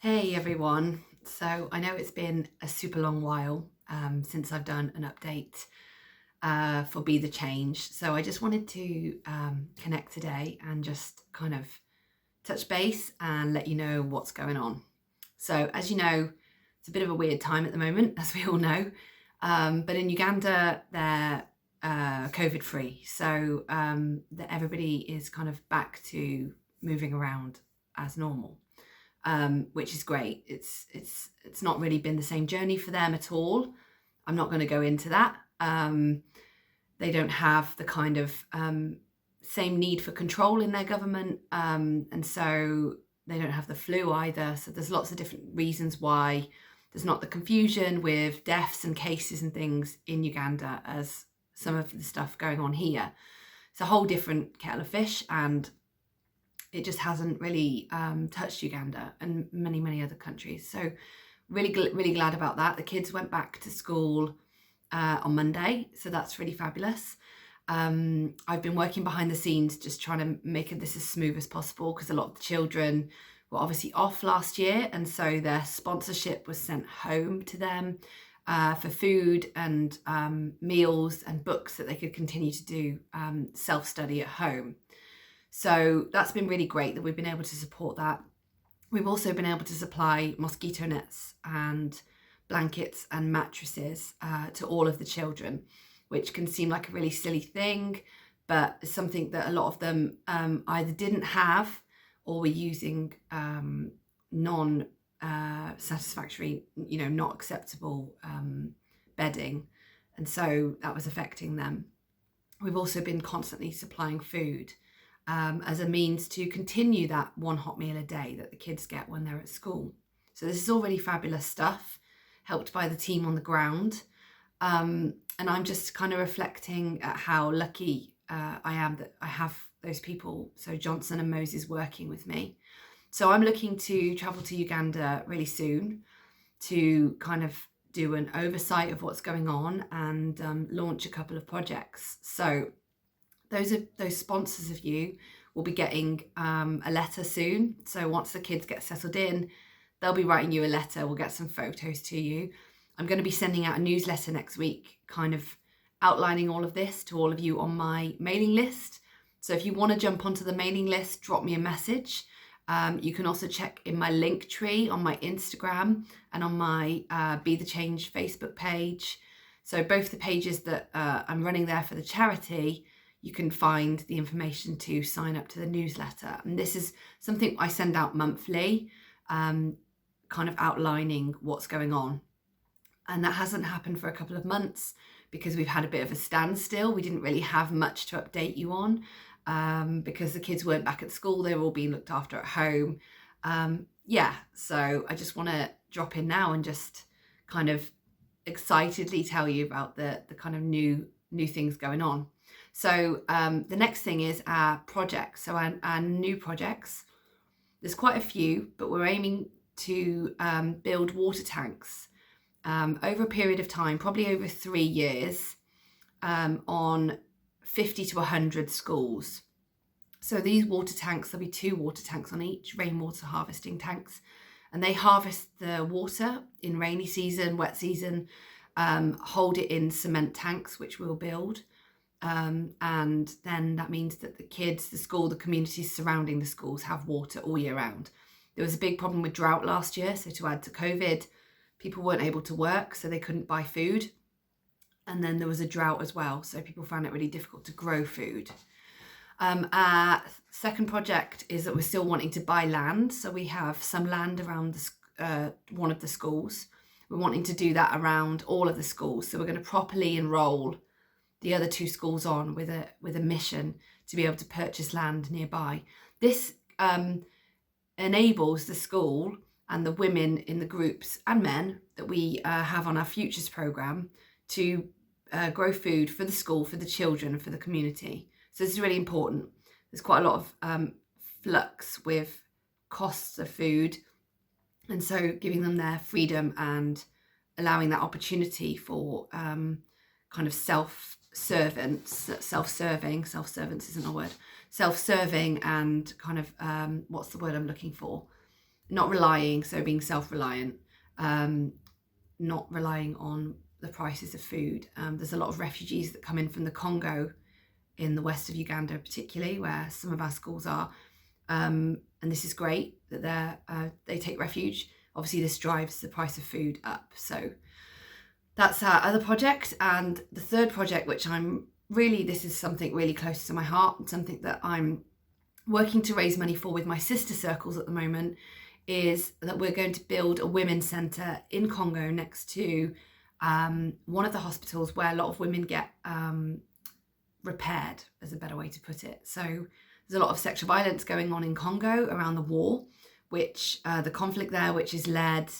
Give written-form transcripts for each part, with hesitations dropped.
Hey everyone. So I know it's been a super long while since I've done an update for Be the Change. So I just wanted to connect today and just kind of touch base and let you know what's going on. So as you know, it's a bit of a weird time at the moment, as we all know. But in Uganda, they're COVID free. So that everybody is kind of back to moving around as normal, which is great. It's not really been the same journey for them at all. I'm not going to go into that. They don't have the kind of same need for control in their government, and so they don't have the flu either. So there's lots of different reasons why there's not the confusion with deaths and cases and things in Uganda as some of the stuff going on here. It's a whole different kettle of fish, and it just hasn't really touched Uganda and many other countries. So really glad about that. The kids went back to school on Monday, so that's really fabulous. I've been working behind the scenes just trying to make this as smooth as possible, because a lot of the children were obviously off last year, and so their sponsorship was sent home to them for food and meals and books that they could continue to do self-study at home. So that's been really great that we've been able to support that. We've also been able to supply mosquito nets and blankets and mattresses to all of the children, which can seem like a really silly thing, but it's something that a lot of them either didn't have or were using non-satisfactory, not acceptable bedding. And so that was affecting them. We've also been constantly supplying food as a means to continue that one hot meal a day that the kids get when they're at school. So this is all really fabulous stuff, helped by the team on the ground. And I'm just kind of reflecting at how lucky I am that I have those people, so Johnson and Moses, working with me. So I'm looking to travel to Uganda really soon to kind of do an oversight of what's going on and launch a couple of projects. So those sponsors of you will be getting a letter soon. So once the kids get settled in, they'll be writing you a letter. We'll get some photos to you. I'm going to be sending out a newsletter next week, kind of outlining all of this to all of you on my mailing list. So if you want to jump onto the mailing list, drop me a message. You can also check in my link tree on my Instagram and on my Be the Change Facebook page. So both the pages that I'm running there for the charity, you can find the information to sign up to the newsletter. And this is something I send out monthly, kind of outlining what's going on. And that hasn't happened for a couple of months because we've had a bit of a standstill. We didn't really have much to update you on because the kids weren't back at school. They were all being looked after at home. So I just want to drop in now and just kind of excitedly tell you about the kind of new things going on. So the next thing is our projects. So our new projects, there's quite a few, but we're aiming to build water tanks over a period of time, probably over 3 years, on 50 to 100 schools. So these water tanks, there'll be 2 water tanks on each, rainwater harvesting tanks, and they harvest the water in rainy season, wet season, hold it in cement tanks, which we'll build. And then that means that the kids, the school, the communities surrounding the schools have water all year round. There was a big problem with drought last year, so to add to COVID, people weren't able to work, so they couldn't buy food. And then there was a drought as well, so people found it really difficult to grow food. Our second project is that we're still wanting to buy land. So we have some land around one of the schools. We're wanting to do that around all of the schools. So we're going to properly enroll the other 2 schools on with a mission to be able to purchase land nearby. This enables the school and the women in the groups and men that we have on our Futures programme to grow food for the school, for the children, and for the community. So this is really important. There's quite a lot of flux with costs of food, and so giving them their freedom and allowing that opportunity for kind of self-serving and kind of, what's the word I'm looking for? not relying, so being self-reliant, not relying on the prices of food. There's a lot of refugees that come in from the Congo in the west of Uganda, particularly where some of our schools are. And this is great that they take refuge. Obviously, this drives the price of food up. So that's our other project. And the third project, which this is something really close to my heart and something that I'm working to raise money for with my sister circles at the moment, is that we're going to build a women's centre in Congo next to one of the hospitals where a lot of women get repaired, is a better way to put it. So there's a lot of sexual violence going on in Congo around the war, which the conflict there, which is led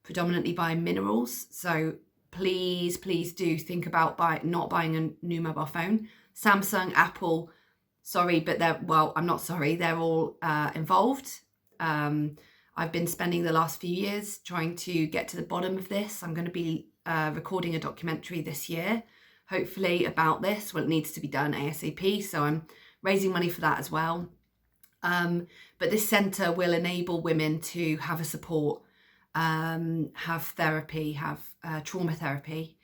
predominantly by minerals. So please do think about not buying a new mobile phone. Samsung, Apple, sorry, but I'm not sorry, they're all involved. I've been spending the last few years trying to get to the bottom of this. I'm going to be recording a documentary this year, hopefully, about this. Well, it needs to be done ASAP, so I'm raising money for that as well. But this centre will enable women to have a support, have therapy, have trauma therapy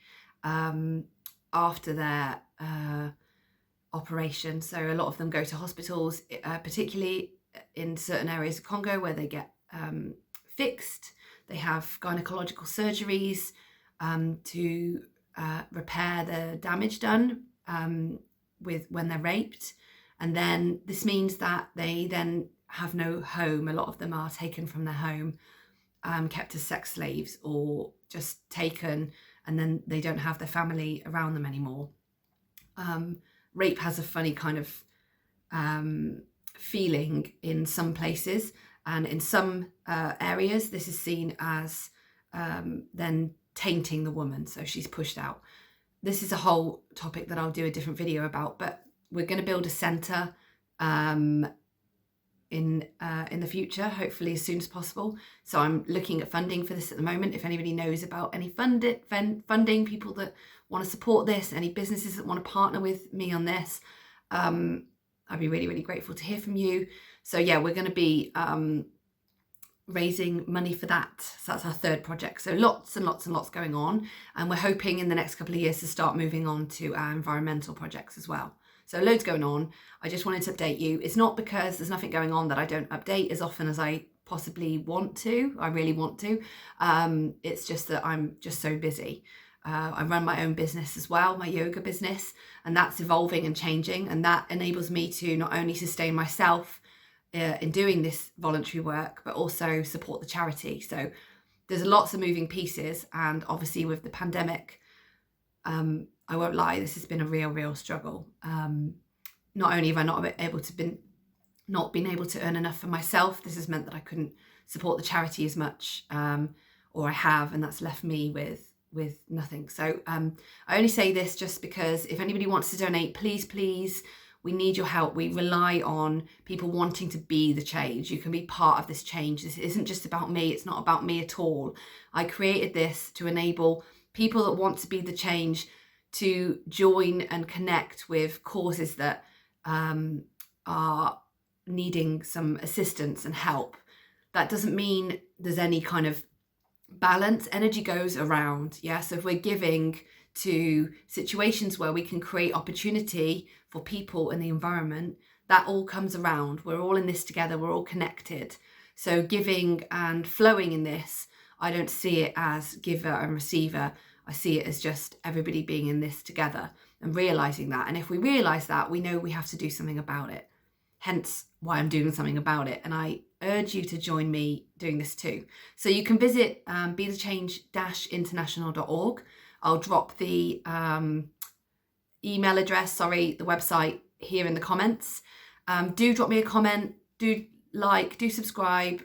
after their operation. So a lot of them go to hospitals, particularly in certain areas of Congo where they get fixed. They have gynecological surgeries to repair the damage done when they're raped. And then this means that they then have no home. A lot of them are taken from their home, kept as sex slaves, or just taken, and then they don't have their family around them anymore. Rape has a funny kind of feeling in some places, and in some areas this is seen as then tainting the woman, so she's pushed out. This is a whole topic that I'll do a different video about, but we're going to build a centre in the future, hopefully as soon as possible. So I'm looking at funding for this at the moment. If anybody knows about any funding, people that want to support this, any businesses that want to partner with me on this, I'd be really, really grateful to hear from you. So yeah, we're going to be raising money for that. So that's our third project. So lots and lots and lots going on. And we're hoping in the next couple of years to start moving on to our environmental projects as well. So loads going on. I just wanted to update you. It's not because there's nothing going on that I don't update as often as I possibly want to. I really want to. It's just that I'm just so busy. I run my own business as well, my yoga business, and that's evolving and changing. And that enables me to not only sustain myself in doing this voluntary work, but also support the charity. So there's lots of moving pieces. And obviously with the pandemic, I won't lie, this has been a real struggle. Not only have I not been able to earn enough for myself, this has meant that I couldn't support the charity as much, or I have, and that's left me with nothing. So I only say this just because if anybody wants to donate, please, we need your help. We rely on people wanting to be the change. You can be part of this change. This isn't just about me. It's not about me at all. I created this to enable people that want to be the change to join and connect with causes that are needing some assistance and help. That doesn't mean there's any kind of balance. Energy goes around. Yeah. So if we're giving to situations where we can create opportunity for people in the environment, that all comes around. We're all in this together. We're all connected. So giving and flowing in this, I don't see it as giver and receiver. I see it as just everybody being in this together and realizing that. And if we realize that, we know we have to do something about it. Hence why I'm doing something about it. And I urge you to join me doing this too. So you can visit bethechange-international.org. I'll drop the email address, the website here in the comments. Do drop me a comment, do like, do subscribe.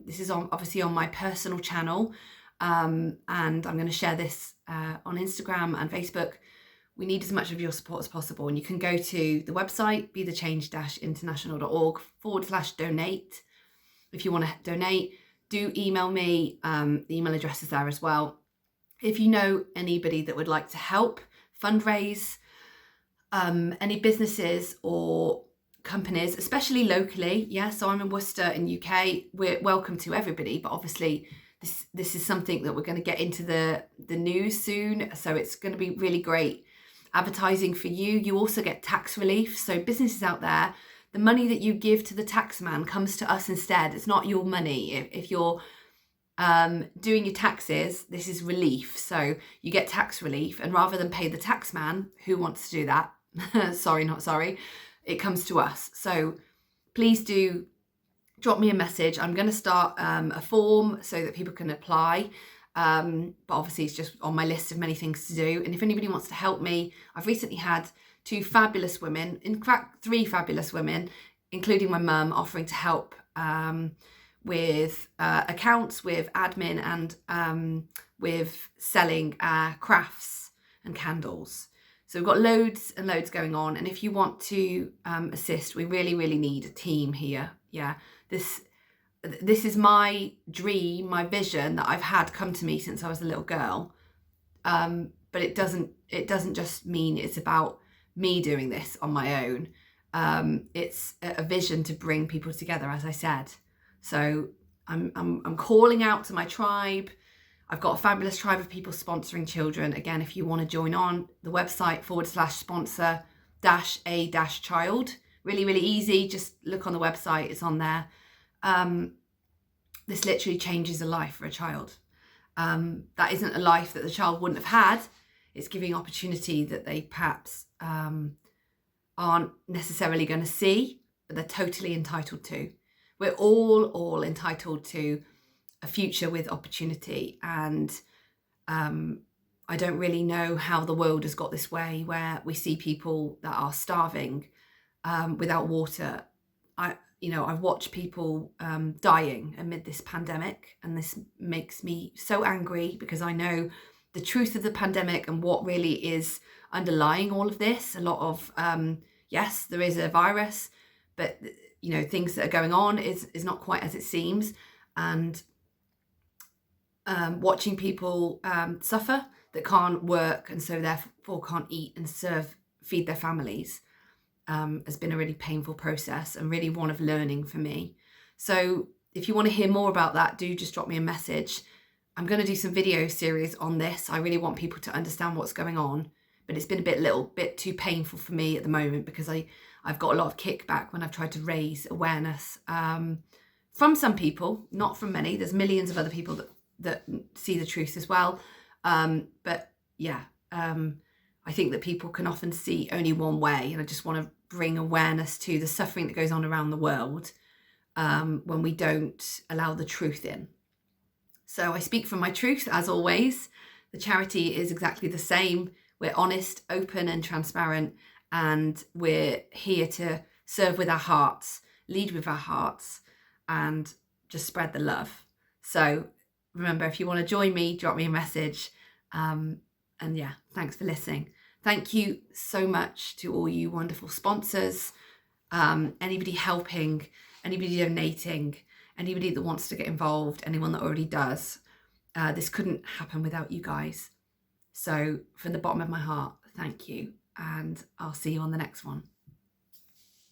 This is obviously on my personal channel. And I'm going to share this on Instagram and Facebook. We need as much of your support as possible. And you can go to the website, bethechange-international.org/donate. If you want to donate, do email me. The email address is there as well. If you know anybody that would like to help fundraise, any businesses or companies, especially locally. Yeah, so I'm in Worcester in UK. We're welcome to everybody, but obviously this is something that we're going to get into the news soon. So it's going to be really great advertising for you. You also get tax relief. So businesses out there, the money that you give to the tax man comes to us instead. It's not your money. If you're doing your taxes, this is relief. So you get tax relief, and rather than pay the tax man who wants to do that, sorry, not sorry, it comes to us. So please do drop me a message. I'm going to start a form so that people can apply. But obviously it's just on my list of many things to do. And if anybody wants to help me, I've recently had 2 fabulous women, in fact 3 fabulous women, including my mum, offering to help with accounts, with admin, and with selling crafts and candles. So we've got loads and loads going on. And if you want to assist, we really, really need a team here. Yeah, this is my dream, my vision that I've had come to me since I was a little girl. But it doesn't just mean it's about me doing this on my own. It's a vision to bring people together, as I said. So I'm calling out to my tribe. I've got a fabulous tribe of people sponsoring children. Again, if you want to join on, the website /sponsor-a-child. Really, really easy. Just look on the website. It's on there. This literally changes a life for a child. That isn't a life that the child wouldn't have had. It's giving opportunity that they perhaps aren't necessarily going to see, but they're totally entitled to. We're all entitled to a future with opportunity. And I don't really know how the world has got this way where we see people that are starving without water. I've watched people dying amid this pandemic, and this makes me so angry because I know the truth of the pandemic and what really is underlying all of this. A lot of, yes, there is a virus, but things that are going on is not quite as it seems. And watching people suffer that can't work and so therefore can't eat and feed their families has been a really painful process and really one of learning for me. So if you want to hear more about that, do just drop me a message. I'm going to do some video series on this. I really want people to understand what's going on, but it's been a little bit too painful for me at the moment because I've got a lot of kickback when I've tried to raise awareness from some people, not from many. There's millions of other people that see the truth as well. But yeah, I think that people can often see only one way, and I just want to bring awareness to the suffering that goes on around the world when we don't allow the truth in. So I speak from my truth, as always. The charity is exactly the same. We're honest, open and transparent, and we're here to serve with our hearts, lead with our hearts, and just spread the love. So remember, if you want to join me, drop me a message. And yeah, thanks for listening. Thank you so much to all you wonderful sponsors, anybody helping, anybody donating, anybody that wants to get involved, anyone that already does. This couldn't happen without you guys. So from the bottom of my heart, thank you. And I'll see you on the next one.